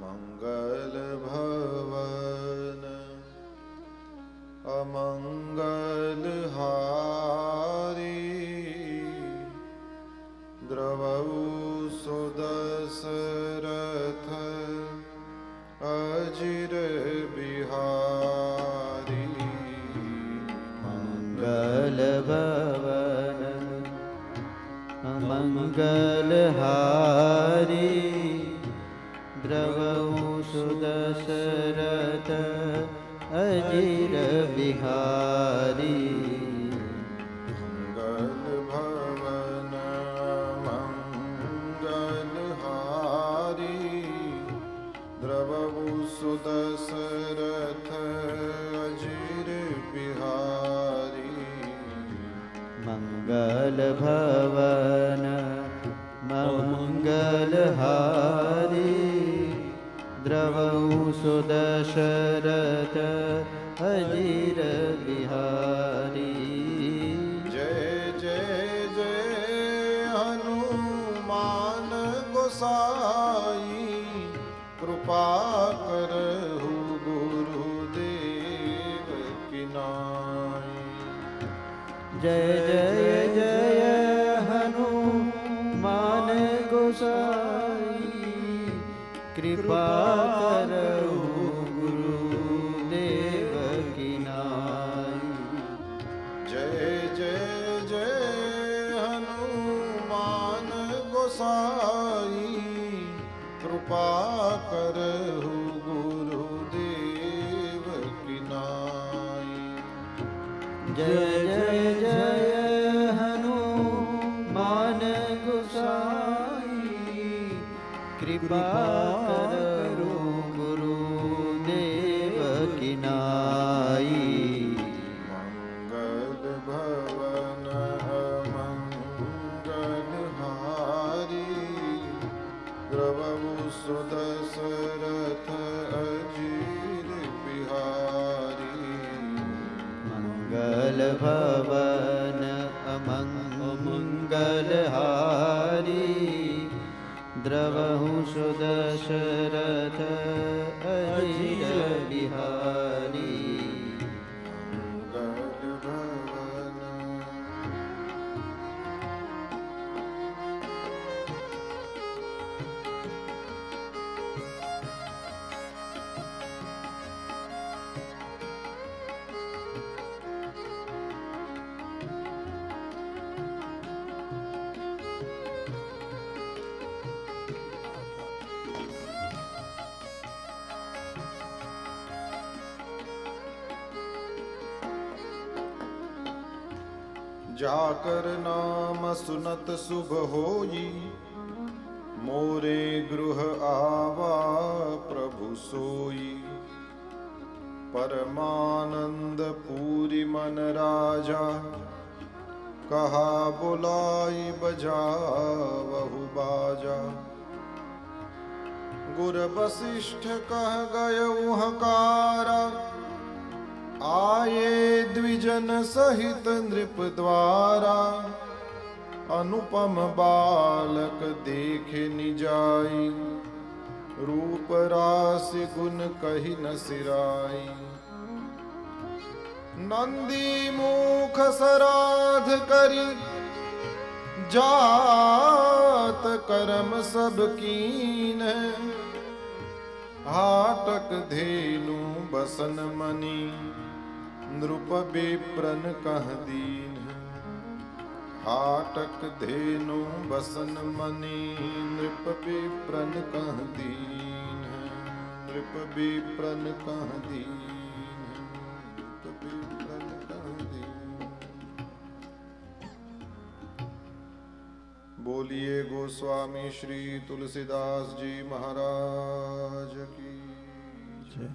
मंगल भवन अमंगल हारी द्रवहु सुदशरथ अजिर बिहारी मंगल भवन अमंगल हारी द्रवहु सुदशरथ अजिर बिहारी मंगल भवन मंगल हारी द्रवहु सुदशरथ अजिर बिहारी मंगल भवन मंगल हारी द्रवहु सुदशरथ अजिर बिहारी जय जय जय हनुमान गोसाई कृपा करहु गुरुदेव की नाई जय जय जय हनुमान गोसाई कृपा करहु गुरुदेव की नाई जय जय जय हनुमान गोसाई कृपा करहु गुरुदेव की नाई जय जय जय हनुमान गोसाई कृपा करो गुरुदेव की नाई मंगल भवन मंगल हारी द्रवहु सुदशरथ अजिर बिहारी मंगल भवन अमंगल हारी द्रवहु सुदशरथ अजिर बिहारी मंगल भवन जाकर नाम सुनत शुभ होई मोरे गृह आवा प्रभु सोई परमानंद पूरी मन राजा कहा बुलाई बजावहु बाजा गुर वशिष्ठ कह गए हकारा आये द्विजन सहित नृप द्वारा अनुपम बालक देखे निजाई रूप राशि गुण कही न सिराई नंदी मुख सराध करी जात कर्म सब कीन हाटक धेनु बसन मणि नृप विप्रन कह दीन हाटक धेनु बसन मणि नृप विप्रन कह दीन नृप विप्रन कह दीन नृप विप्रन कह दीन। बोलिए गोस्वामी श्री तुलसीदास जी महाराज की जय।